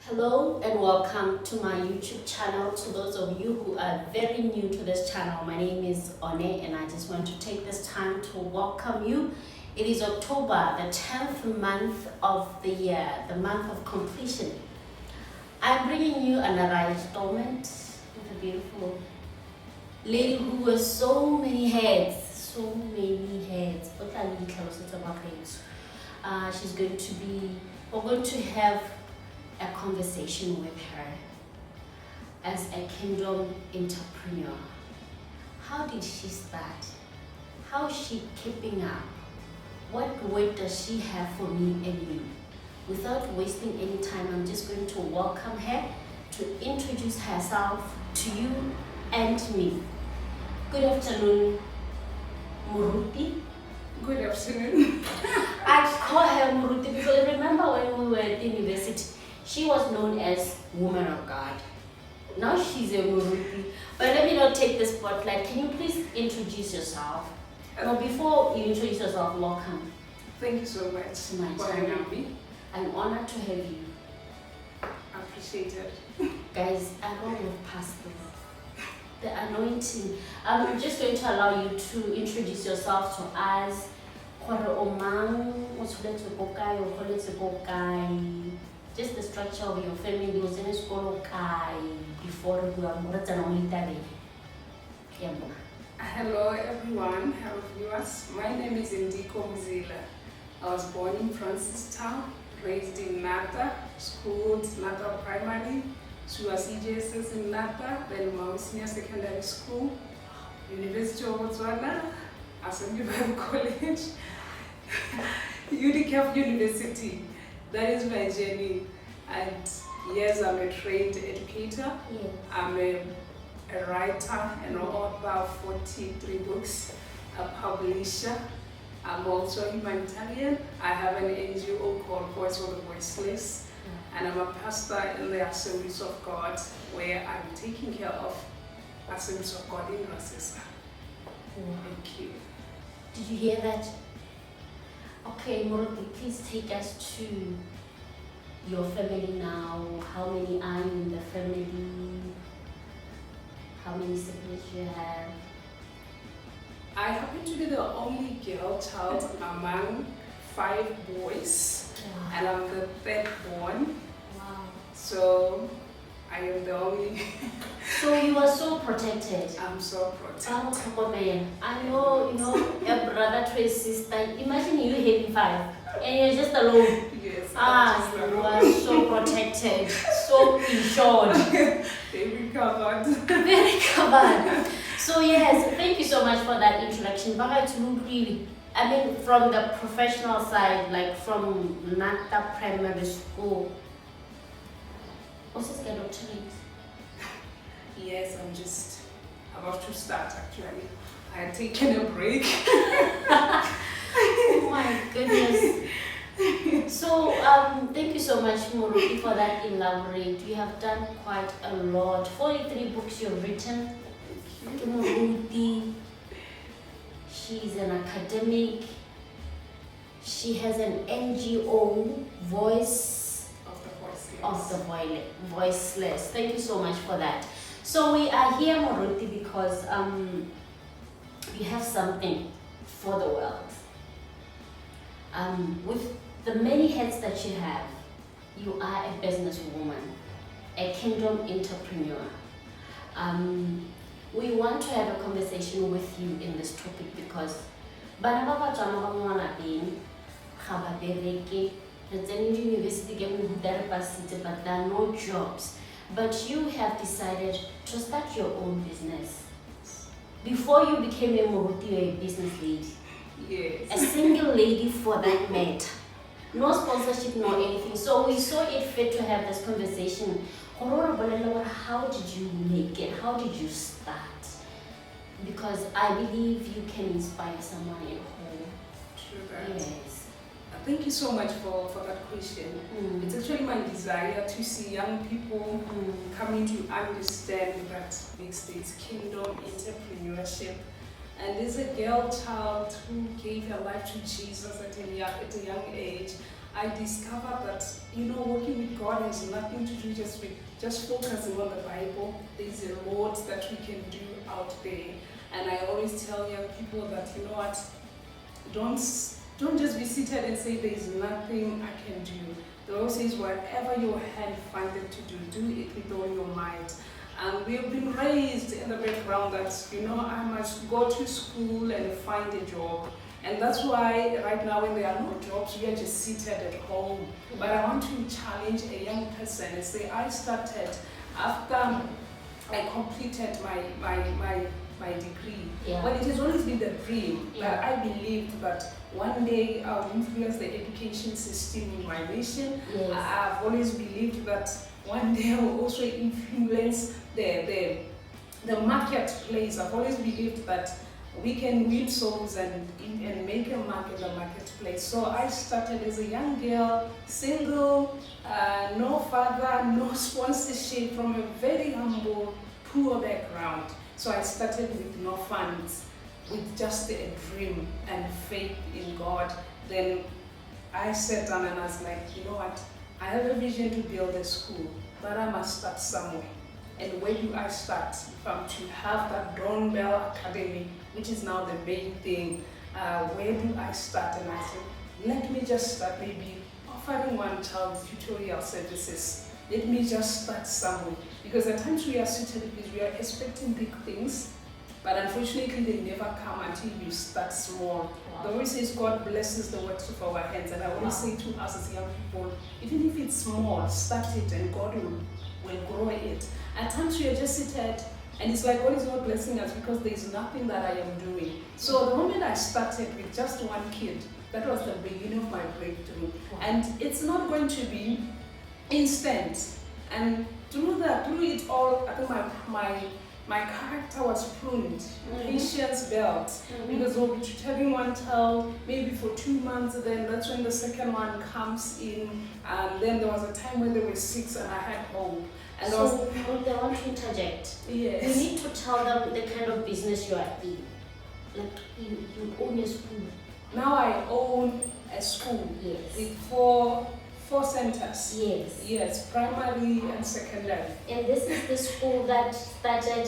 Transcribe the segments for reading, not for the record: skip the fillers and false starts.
Hello and welcome to my YouTube channel. To those of you who are very new to this channel, my name is One and I just want to take this time to welcome you. It is October, the 10th month of the year, the month of completion. I'm bringing you another installment with a beautiful lady who has so many heads. We're going to have a conversation with her as a kingdom entrepreneur. How did she start? How is she keeping up? What weight does she have for me and you? Without wasting any time, I'm just going to welcome her to introduce herself to you and me. Good afternoon, Muruti. Good afternoon. I call her Muruti because I remember when we were at university, she was known as Woman of God. Now she's a Muruti. But let me not take the spotlight. Can you please introduce yourself? No, before you introduce yourself, welcome. Thank you so much for having me. I'm honored to have you. I appreciate it. Guys, I don't have past this. The anointing. I'm just going to allow you to introduce yourself to us. Just the structure of your family was in school before you are more than only that. Hello everyone, hello viewers. My name is Ndiko Muzila. I was born in Francistown, raised in Nata, schooled Nata Primary, Suas EJSS in Nata, then Mount Senior Secondary School, University of Botswana, Assembly Bible College, UDCAF University. That is my journey. And yes, I'm a trained educator. Yes. I'm a writer and author of 43 books, a publisher. I'm also a humanitarian. I have an NGO called Voice for the Voiceless. And I'm a pastor in the Assemblies of God, where I'm taking care of Assemblies of God in Rasesa. Thank you. Did you hear that? Okay, Muruti, please take us to your family now. How many are you in the family? How many siblings you have? I happen to be the only girl child among 5 boys, Wow. and I'm the third born. Wow. So I am the only. So you are so protected. I'm so protected. Oh, man. I know, a brother to a sister. Imagine you having 5 and you're just alone. Yes. You are so protected, so insured. Very covered. Very covered. So yes, thank you so much for that introduction. But really, I mean, from the professional side, like from Nata Primary School. What's this kind of doctorate? Yes, I'm just about to start actually. I had taken a break. Oh my goodness. So thank you so much, Muruti, for that elaborate. You have done quite a lot. 43 books you've written. Muruti, she's an academic. She has an NGO, Voice of the Voiceless. Thank you so much for that. So we are here, Muruti, because you have something for the world. With the many hats that you have, you are a businesswoman, a kingdom entrepreneur. We want to have a conversation with you in this topic because bana ba batswana ba ngwana teng ga ba bereke re tsene university ke mo university but there are no jobs, but you have decided to start your own business. Before you became a Muruti, you were a business lady. Yes. A single lady for that matter. No sponsorship, no anything. So we saw it fit to have this conversation. How did you make it? How did you start? Because I believe you can inspire someone at home. True that. Yes. Thank you so much for that question. It's actually my desire to see young people coming to understand that next is kingdom entrepreneurship. And as a girl child who gave her life to Jesus at a young age, I discovered that, working with God has nothing to do just focusing on the Bible. There's a lot that we can do out there. And I always tell young people that, don't just be seated and say there's nothing I can do. The Lord says whatever your hand finds it to do it with all your might. And we have been raised in the background that, I must go to school and find a job. And that's why right now when there are no jobs, we are just seated at home. But I want to challenge a young person and say, I started after I completed my degree. Yeah. But it has always been the dream that Yeah. I believed that one day I'll influence the education system in my nation. Yes. I've always believed that one day I will also influence the marketplace. I've always believed that we can win souls and make a mark in the marketplace. So I started as a young girl, single, no father, no sponsorship, from a very humble, poor background. So I started with no funds, with just a dream and faith in God. Then I sat down and I was like, you know what? I have a vision to build a school, but I must start somewhere. And where do I start? If I'm to have that Dawn Bell Academy, which is now the main thing, where do I start? And I said, let me just start maybe offering one child tutorial services. Let me just start somewhere. Because at times we are seated because we are expecting big things, but unfortunately they never come until you start small. Wow. The word says God blesses the works of our hands, and I always say to us as young people, even if it's small, start it and God will grow it. At times we are just seated and it's like God is not blessing us because there is nothing that I am doing. So the moment I started with just one kid, that was the beginning of my breakthrough. Wow. And it's not going to be instant. And through it all, I think my character was pruned, patience built, because we'll be tutoring one child maybe for 2 months, then that's when the second one comes in, and then there was a time when they were 6 and I had hope. And So I want to interject. yes. You need to tell them the kind of business you are in. Like you own a school. Now I own a school Yes. with four centers. Yes. Yes, primary and secondary. And this is the school that started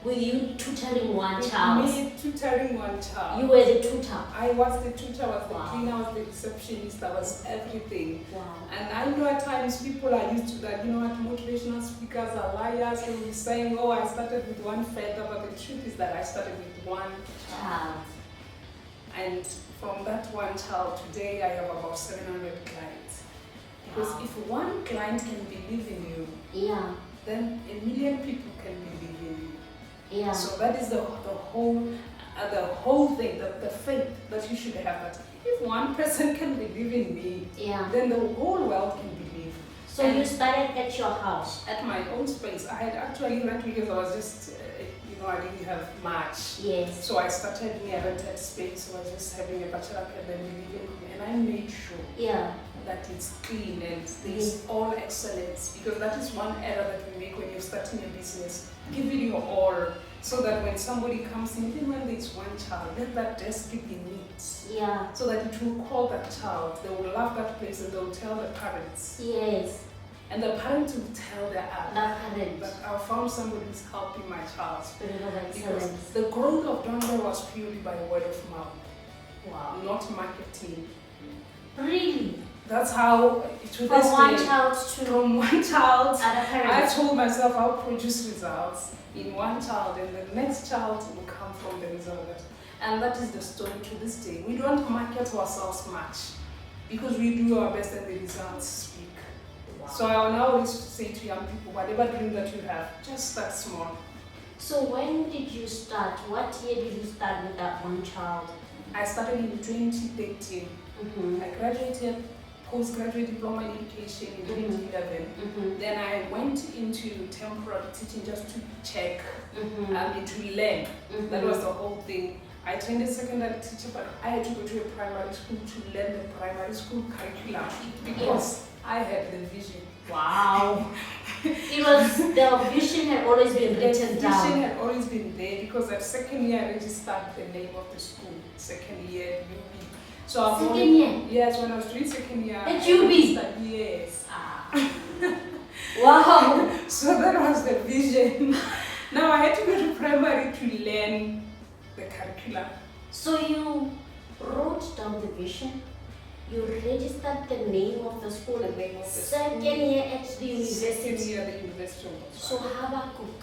with you tutoring one child. Me tutoring one child. You were the tutor. I was the tutor, I was the Wow. cleaner, I was the receptionist, I was everything. Wow. And I know at times people are used to that, what motivational speakers are liars. They will be saying, oh, I started with one feather, but the truth is that I started with one child. And from that one child, today I have about 700 clients. Because Wow. if one client can believe in you, Yeah. then 1 million people can believe in you. Yeah. So that is the whole thing, the faith that you should have. That if one person can believe in me, Yeah. then the whole world can believe. So you started at your house. At my own space, I had actually rent because I was just, I didn't have much. Yes. So I started near a rented space. So I was just having a bachelor and then living room, and I made sure Yeah. that it's clean and there's all excellence, because that is one error that we make when you're starting a business. Give it your all, so that when somebody comes in, even when there's one child, let that desk be neat, Yeah. so that it will call that child. They will love that place and they'll tell the parents, Yes. and the parents will tell their parents. that I found somebody who's helping my child. Spirit of Because excellence. the growth of Donda was purely by word of mouth, Wow. not marketing. Really? That's how, to From this one day, child to from one child, other I parents. told myself I'll produce results in one child, and the next child will come from the result. And that is the story to this day. We don't market ourselves much because we do our best and the results speak. Wow. So I will now always say to young people, whatever dream that you have, just start small. So when did you start? What year did you start with that one child? I started in 2013. Mm-hmm. I graduated postgraduate diploma in education in 2011. Mm-hmm. Then I went into temporary teaching just to check, Mm-hmm. to learn. Mm-hmm. That was the whole thing. I trained as a secondary teacher, but I had to go to a primary school to learn the primary school curriculum because I had the vision. Wow. It was, the vision had always been written The down. vision had always been there because at second year I registered the name of the school. Second year UB. So I've Second only- year? Yes, when I was doing second year. At UB? Yes. Wow. So that was the vision. Now I had to go to primary to learn the curriculum. So you wrote down the vision, you registered the name of the school, The name of the second school. year at the Second university. year at the university. So Habakuk,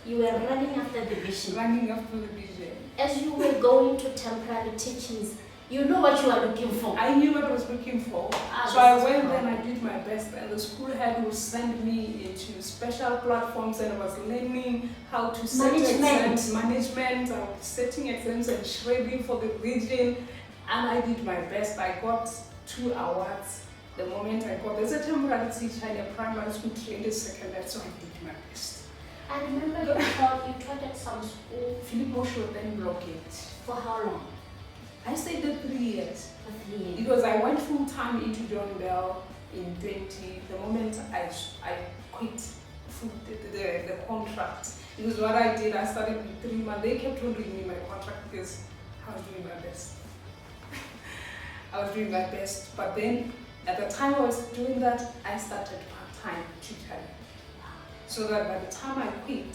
you were running after the vision. Running after the vision. As you were going to temporary teachings, you know what you are looking for. I knew what I was looking for. Ah, So I this is went how- there and I did my best, and the school head would send me into special platforms, and I was learning how to set Management. exams, management, I was setting exams and shredding for the region, and I did my best. I got 2 awards the moment I got. There's a temporary teacher in a primary school trained as secondary, so I did my best. I remember you taught at some school Philip Mosho then blockade. for how long? I stayed there 3 years. For 3 years. Because I went full time into John Bell in 20. The moment I quit the contract, because what I did, I started with 3 months. They kept on renewing my contract because I was doing my best. I was doing my best, but then at the time I was doing that, I started part-time tutoring. So that by the time I quit,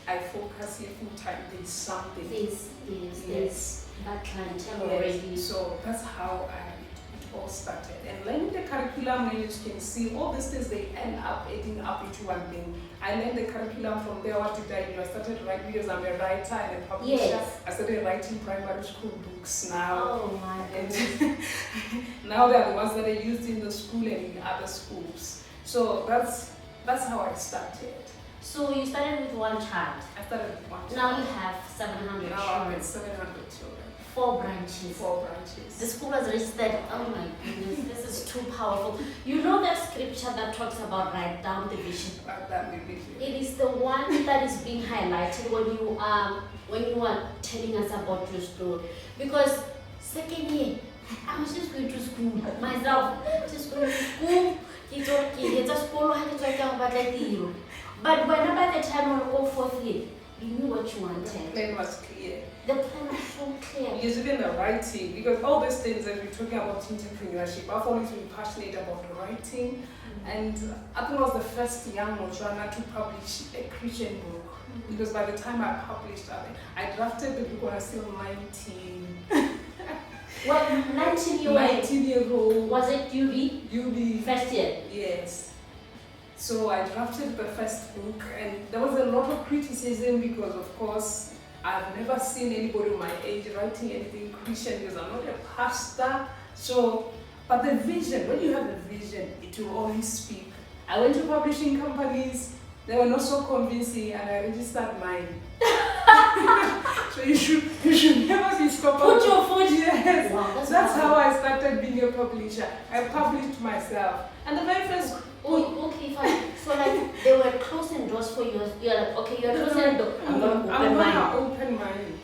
I focus here full-time. There's something. There's that clientele Yes. already. So that's how it all started. And learning the curriculum, and as you can see, all these things, they end up adding up into one thing. I learned the curriculum from there. What did I do? I started writing because I'm a writer and a publisher. Yes. I started writing primary school books now. Oh my goodness. And now they're the ones that are used in the school and in other schools. So that's how I started. So you started with one child. I started with one. Now you have 700 Now I'm children. at 700 children. 4 branches. 4 branches. The school has registered. Oh my goodness, this is too powerful. You know that scripture that talks about write down the vision. That vision. It is the one that is being highlighted when you are telling us about your story. Because second year, I was just going to school myself. Just going to school. But when by the time I go 4th year, you knew what you The wanted. plan was clear. The plan was so clear. Yes, even the writing, because all these things that we're talking about entrepreneurship, I've always been passionate about writing, and I think I was the first young Motswana to publish a Christian book. Because by the time I published it, I drafted the book when I was still 19. What, 19-year-old? 19-year-old. Was it UB? UB. First year? Yes. So I drafted the first book, and there was a lot of criticism because, of course, I've never seen anybody my age writing anything Christian because I'm not a pastor. So, but the vision, when you have a vision, it will always speak. I went to publishing companies, they were not so convincing, and I registered mine. So you should never be stopped. Put your foot. Yes. Wow, That's how I started being a publisher. I published myself. And the very first Oh, okay, fine. So like they were closing doors for you. You're like, okay, you're closing the door. I'm gonna open I'm mine. gonna open mine.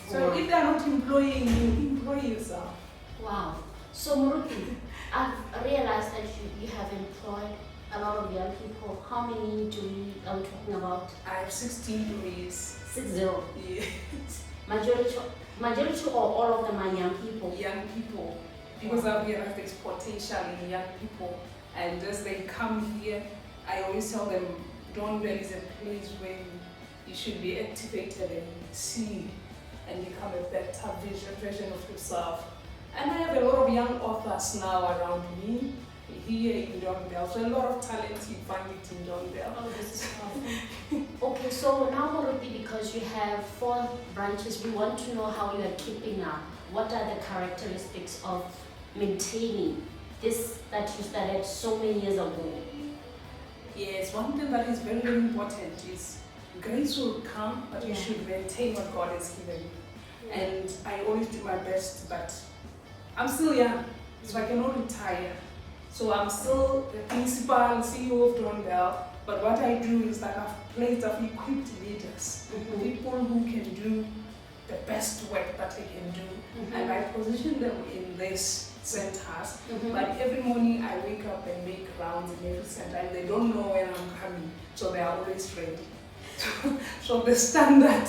So if they're not employing you, employ yourself. Wow. So Muruti, I've realized that you have employed a lot of young people. How many are we talking about? I have 16 employees. 60. Yes. Majority or all of them are young people. Young people. Because I've realized there's potential in young people. And as they come here, I always tell them, Donwell is a place where you should be activated and see and become a better version of yourself. And I have a lot of young authors now around me here in Donwell. So a lot of talent you find it in Donwell. Oh, this is powerful. Okay, so now Muruti, because you have 4 branches, we want to know how you are keeping up. What are the characteristics of maintaining this that you started so many years ago? Yes, one thing that is very, very important is grace will come, but you should maintain what God has given you. And I always do my best, but I'm still young, so I cannot retire. So I'm still the principal, CEO of Donwell, but what I do is that I've equipped leaders, people who can do the best work that they can do, and I position them in this centers. But every morning I wake up and make rounds in every center, and they don't know when I'm coming, so they are always ready. So the standard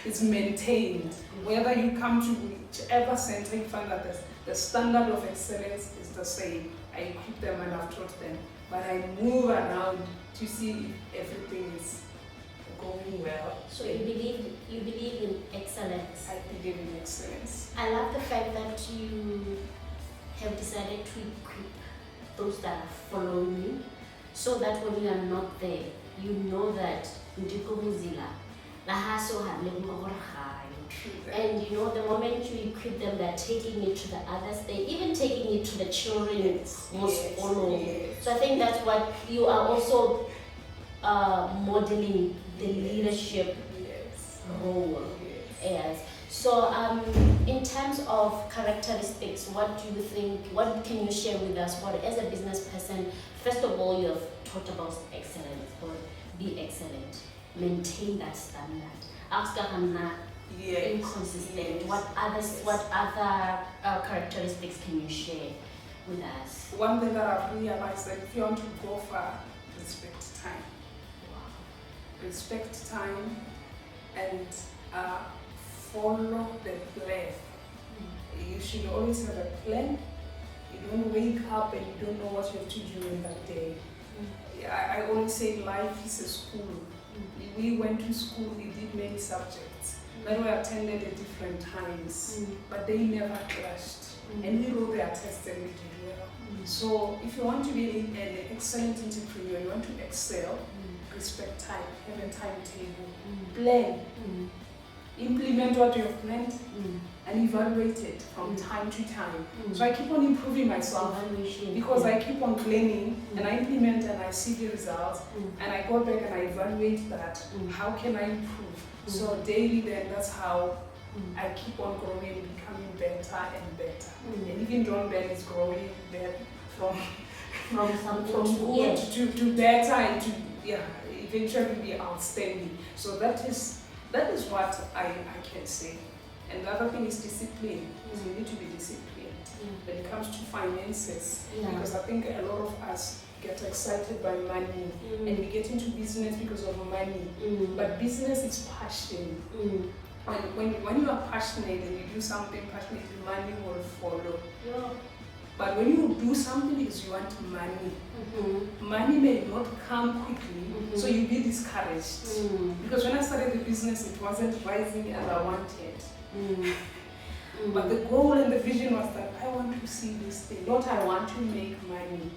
is maintained. Whether you come to whichever center, you find that The standard of excellence is the same. I equip them and I've taught them. But I move around to see if everything is going well. So you believe in excellence. I believe in excellence. I love the fact that you have decided to equip those that are following you, so that when you are not there, you know that Ndiko Muzila, and you know, the moment you equip them, they're taking it to the others, they're even taking it to the children most follow. So I think that's what you are also modeling the leadership role as. So in terms of characteristics, what do you think, what can you share with us? What, as a business person, first of all, you have talked about excellence, or be excellent, maintain that standard. Ask inconsistent. What other characteristics can you share with us? One thing that I've realized, that if you want to go far, respect time. Wow. Respect time and follow the plan. You should always have a plan. You don't wake up and you don't know what you have to do in that day. I always say life is a school. We went to school, we did many subjects that we attended at different times, but they never clashed. And we wrote their tests and we did well. So if you want to be an excellent entrepreneur, you want to excel, respect time, have a timetable, plan, implement what you have planned, and evaluate it from time to time. So I keep on improving myself because I keep on planning and I implement and I see the results and I go back and I evaluate that. How can I improve? So daily, then that's how I keep on growing and becoming better and better. And even John Bell is growing there from good to better and to eventually be outstanding. So that is what I can say. And the other thing is discipline. You need to be disciplined when it comes to finances. Because I think a lot of us get excited by money and we get into business because of money. But business is passion. When you are passionate and you do something passionately, money will follow. But when you do something because you want money, money may not come quickly, so you'll be discouraged. Because when I started the business, it wasn't rising as I wanted. But the goal and the vision was that I want to see this thing, not I want to make money.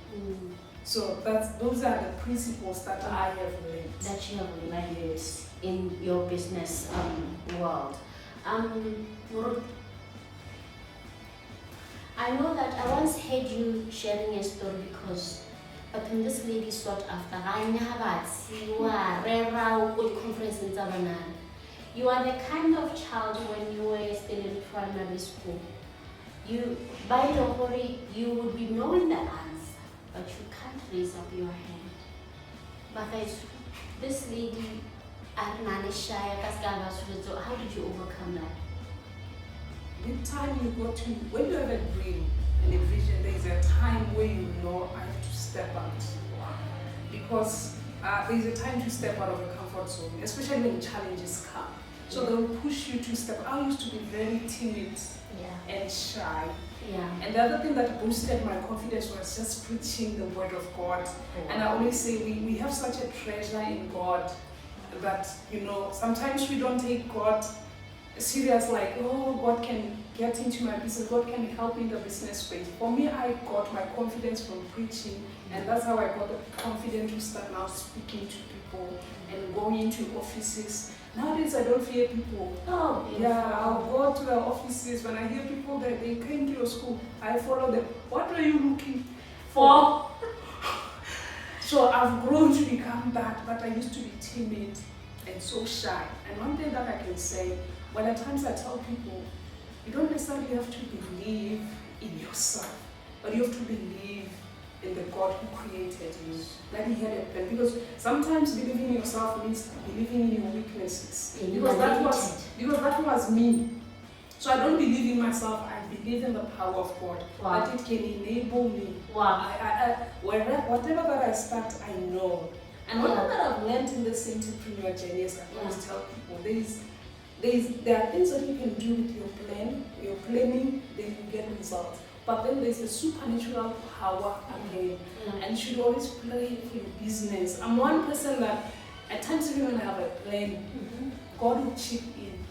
So those are the principles that I have learned. That you have learned in your business world. I know that I once heard you sharing a story because when this lady sought after you are the kind of child when you were still in primary school. By the way, you would be knowing the answer, but you can't raise up your hand. But this lady, how did you overcome that? The time you go to, when you have a dream and a vision, there is a time where you know I have to step out. Because there is a time to step out of your comfort zone, especially when challenges come. So they will push you to step out. I used to be very timid and shy. And the other thing that boosted my confidence was just preaching the word of God. And I always say we have such a treasure in God that, sometimes we don't take God serious, like, oh, God can get into my business, God can help me in the business space. For me, I got my confidence from preaching, and that's how I got the confidence to start now speaking to people and going into offices. Nowadays, I don't fear people. I'll go to the offices. When I hear people that they came to your school, I follow them. What are you looking for? So I've grown to become that, but I used to be timid and so shy. And one thing that I can say, when at times I tell people, you don't necessarily have to believe in yourself, but you have to believe in the God who created you. That He had a plan. Because sometimes believing in yourself means believing in your weaknesses. Because that was me. So I don't believe in myself, I believe in the power of God. That it can enable me. Whatever that I start, I know. And one thing that I've learned in this entrepreneurial journey is I always tell people, there are things that you can do with your planning, then you get results. But then there's the supernatural power again, and you should always play for your business. I'm one person that at times even when I have a plan, God will chip in.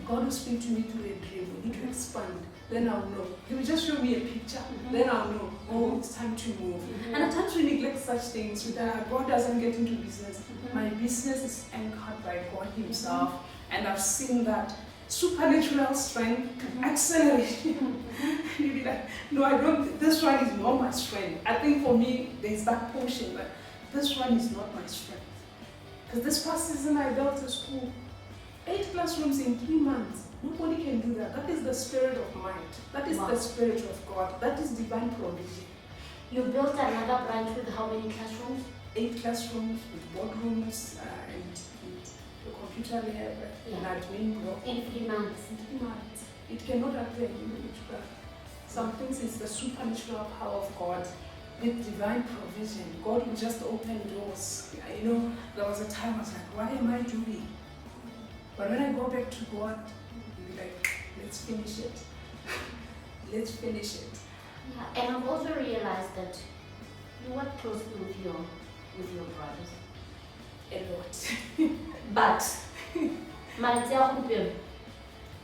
God will speak to me through a dream. We need to expand. Then I'll know. He will just show me a picture. Then I'll know. Oh, it's time to move. And at times we neglect such things. God doesn't get into business. My business is anchored by God Himself, and I've seen that supernatural strength, acceleration. You'll be like, no, I don't. This one is not my strength. I think for me, there's that portion that this one is not my strength. Because this past season I built a school, 8 classrooms in 3 months. Nobody can do that. That is the spirit of might. That is the spirit of God. That is divine provision. You built another branch with how many classrooms? 8 classrooms with boardrooms and the computer lab and admin block. In 3 months. In 3 months. It cannot happen in witchcraft. Some things is the supernatural power of God with divine provision. God will just open doors. You know, there was a time I was like, what am I doing? But when I go back to God, He'll be like, let's finish it. Let's finish it. Yeah, and I've also realized that you work closely with your brothers. A lot. But malatsi a gompieno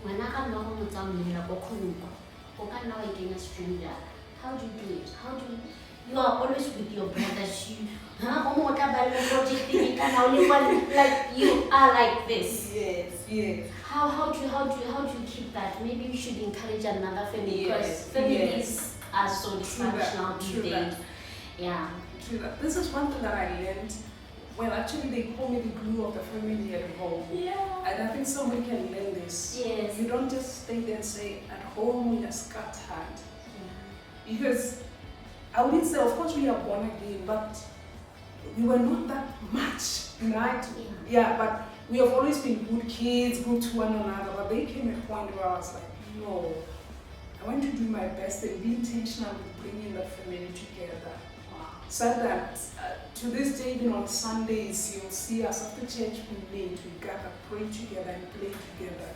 wena ka nna go motsamela go kgonuko go ka nna wa ikenya stranger. How do you do it? You are always with your brothers. Like you are like this. Yes. How do you keep that? Maybe you should encourage another family because families are so dysfunctional these days. Yeah. True that. This is one thing that I learned. Well, actually, they call me the glue of the family at home. Yeah. And I think somebody can learn this. Yes. You don't just stay there and say, at home we are scattered. Because I wouldn't say, of course, we are born again, but we were not that much united. Yeah, but we have always been good kids, good to one another. But there came a point where I was like, no, I want to do my best and be intentional with bringing the family together. So that to this day, even on Sundays, you'll see us after church, we meet, we gather, pray together and play together.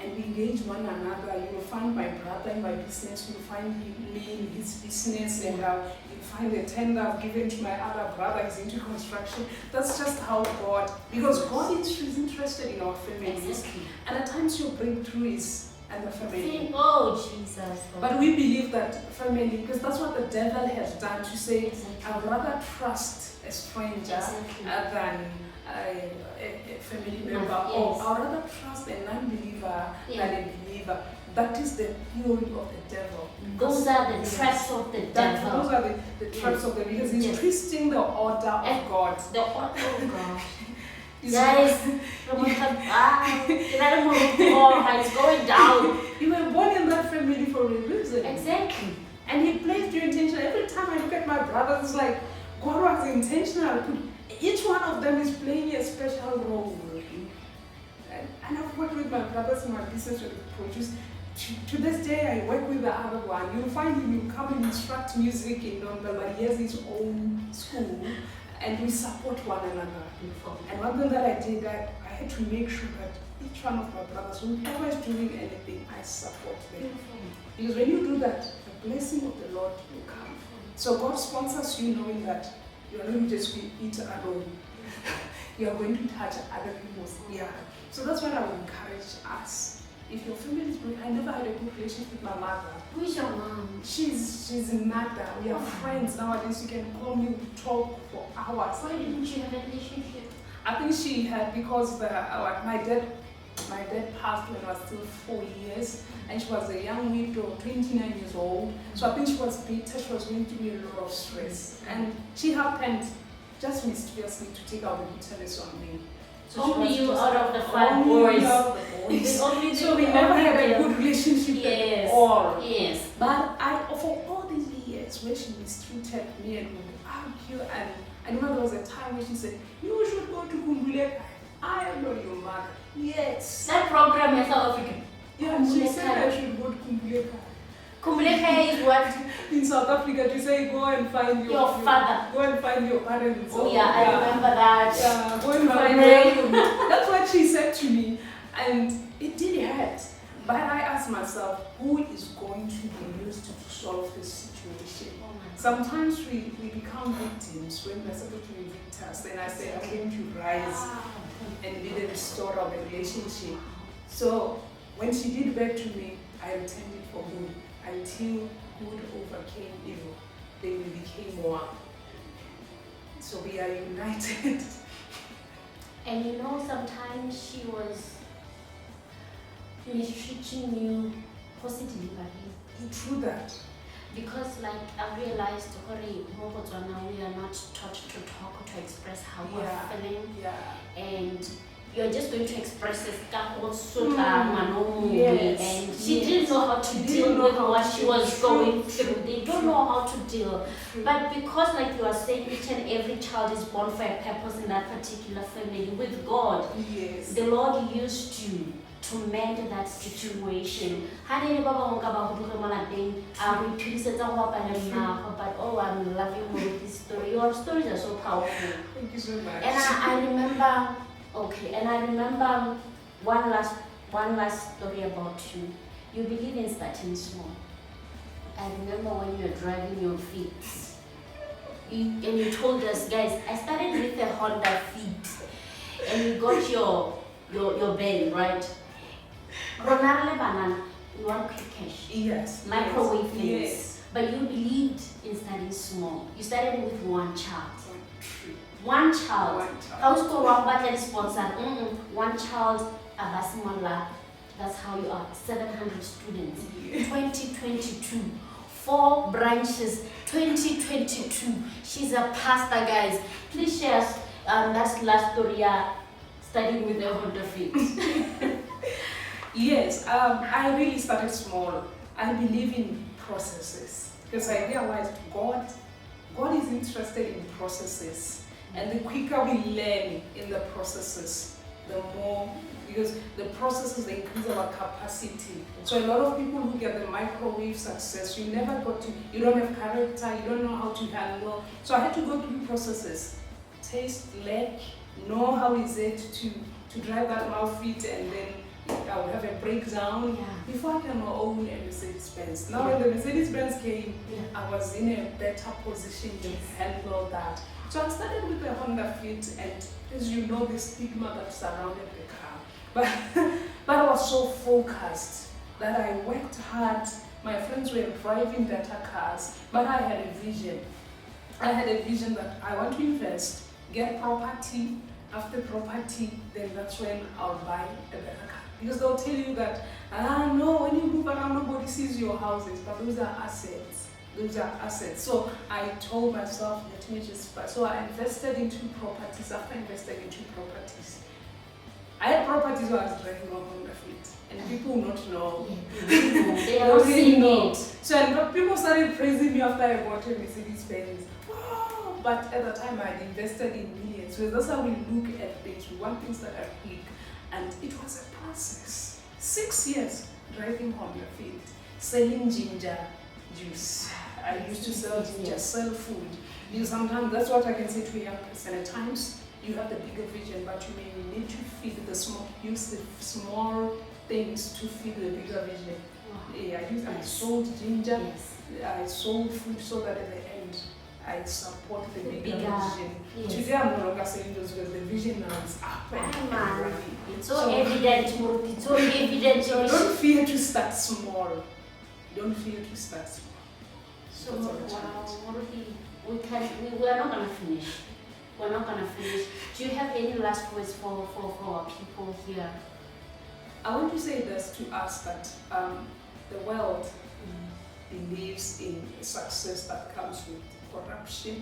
And we engage one another. You will find my brother in my business, you'll find me in his business, and you'll find the tender I've given to my other brother, he's into construction. That's just how God, because God is interested in our families. Exactly. And at times your breakthrough is and the family. Oh, Jesus. But we believe that family, because that's what the devil has done, to say, I'd rather trust a stranger than a family member, or I'd rather trust a non-believer than a believer. That is the theory of the devil. Those are the traps of the devil. Those are the traps of the devil, because he's twisting the order of God. The order of God. Guys, it's going down. You were born in that family for a reason. Exactly. And He placed you intentional. Every time I look at my brothers, it's like God was intentional. Each one of them is playing a special role. And I've worked with my brothers in my business with produce. To this day, I work with the other one. You'll find him, come and instruct music in London, but he has his own school. And we support one another. And one thing that I did, I had to make sure that each one of my brothers, whoever is doing anything, I support them. Because when you do that, the blessing of the Lord will come. So God sponsors you knowing that you are not just going to eat alone. You are going to touch other people's ear. So that's what I would encourage us. If your family is good, I never had a good relationship with my mother. Who is your mom? She's in Nada. We are friends nowadays. You can call me, we talk for hours. Why didn't you have a relationship? I think she had, because my dad passed when I was still 4 years, and she was a young widow, 29 years old. So I think she was bitter. She was going through a lot of stress, and she happened just mysteriously to take out the bitterness on me. So only you out of the 5 boys. So we never had a good relationship at all. Yes. But for all these years where she mistreated me and would argue, and I remember there was a time where she said, you should go to Kumbuleka. I am not your mother. Yes. That program is South African. Yeah, she said I should go to Kumbuleka. Kumbuleka is what? In South Africa, to say go and find your father. Go and find your parents. Oh yeah, I remember that. Yeah, go and find them. That's what she said to me. And ask myself, who is going to be used to solve this situation? Oh my God. Sometimes we become victims when we're supposed to be victors. Then I say, I'm going to rise and be the restorer of the relationship. So when she did back to me, I returned it for good until good overcame evil. Then we became one. So we are united. And you know, sometimes she was mistreating you positively, True that. because like I realized, we are not taught to talk or to express how we're feeling, Yeah. and you're just going to express this Yes. and she didn't know how to deal with what she was going through. They don't know how to deal. But because, like you are saying, each and every child is born for a purpose in that particular family, with God, Yes. the Lord used you to mend that situation. But oh, I'm loving Moruki's story. Your stories are so powerful. Thank you so much. And I remember, one last story about you. You believe in starting small. I remember when you were driving your feet, and you told us, guys, I started with a Honda Fit, and you got your band, right? Ronald Banana, you want quick cash. Yes. Microwave things. Yes. But you believed in starting small. You started with one child. True. One child. One child. I was going wrong, but let's sponsor. One child, Abasimala. That's how you are. 700 students. Yeah. 2022. 4 branches. 2022. She's a pastor, guys. Please share us that last story. Studying with the Honda Fit. Yes, I really started small. I believe in processes because I realized God is interested in processes, and the quicker we learn in the processes, the more, because the processes, they increase our capacity. So a lot of people who get the microwave success, you don't have character, you don't know how to handle. So I had to go through processes, taste, learn, know how is it to drive that outfit, and then I would have a breakdown before I can own a Mercedes-Benz. Now when the Mercedes-Benz came, I was in a better position to handle that. So I started with the Honda Fit, and as you know, the stigma that surrounded the car. But I was so focused that I worked hard. My friends were driving better cars, but I had a vision. I had a vision that I want to invest, get property. After property, then that's when I'll buy a better car. Because they'll tell you that, no, when you move around, nobody sees your houses, but those are assets. Those are assets. So I told myself, let me just buy. So I invested in 2 properties. After investing in 2 properties, I had properties where I was driving on Honda Fit, and people will not know. They are not seeing it. So and people started praising me after I bought a Mercedes-Benz. Wow! But at the time, I had invested in millions. So that's how we look at things. We want things that are quick. And it was a process. 6 years driving Honda Fit, selling ginger juice. I used to sell ginger, sell food. Because sometimes that's what I can say to a young person. At times you have the bigger vision, but you may need to feed use the small things to feed the bigger vision. Wow. I sold ginger, I sold food, so that at the end I support the bigger vision. Yes. Today I'm no longer saying those because the vision now is up and running. It's so evident, Muruki. It's so evident. So don't fear to start small. Don't fear to start small. So wow, Muruki, we are not gonna finish. We're not gonna finish. Do you have any last words for our people here? I want to say this to us that the world believes in success that comes with corruption.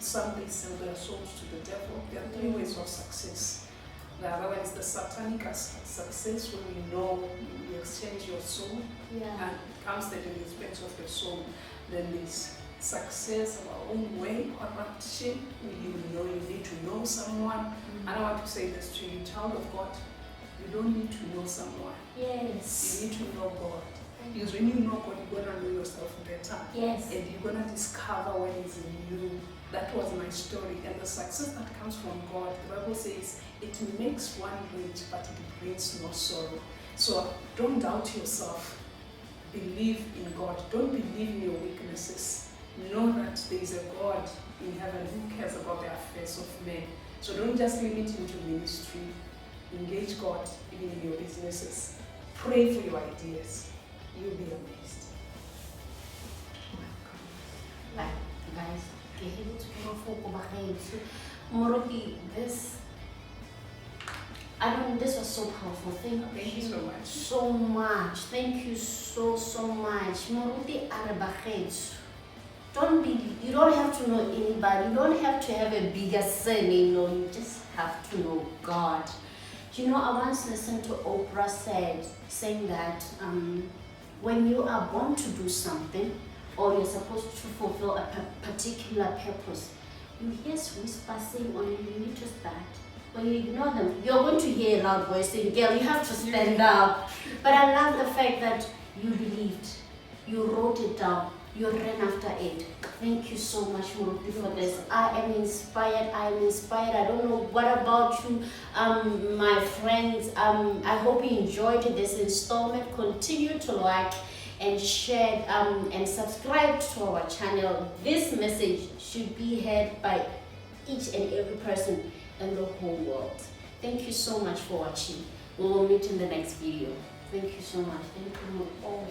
Some they sell their souls to the devil. There are 3 ways of success. The other one is the satanic success, when you know you exchange your soul and it comes at the expense of your soul. Then there's success our own way, corruption. You need to know someone. And I want to say this to you, child of God, you don't need to know someone. Yes. You need to know God. Because when you know God, you're going to know yourself better. Yes. And you're going to discover what is in you. That was my story. And the success that comes from God, the Bible says, it makes one rich, but it brings no sorrow. So don't doubt yourself. Believe in God. Don't believe in your weaknesses. Know that there is a God in heaven who cares about the affairs of men. So don't just limit him to ministry. Engage God even in your businesses. Pray for your ideas. You'll be amazed. Guys, Moroki, this was so powerful. Thank you so much. So much. Thank you so much. Moroki Arabakhet. You don't have to know anybody. You don't have to have a bigger surname. No, you just have to know God. You know, I once listened to Oprah saying that when you are born to do something, or you're supposed to fulfill a particular purpose, you hear whispers saying, "Oh, you need to start." When you ignore them, you're going to hear a loud voice saying, "Girl, you have to stand up." But I love the fact that you believed, you wrote it down, you ran after it. Thank you so much, Muruti, for this. I am inspired. I don't know what about you, my friends. I hope you enjoyed this installment. Continue to like and share and subscribe to our channel. This message should be heard by each and every person in the whole world. Thank you so much for watching. We will meet in the next video. Thank you so much. Thank you all.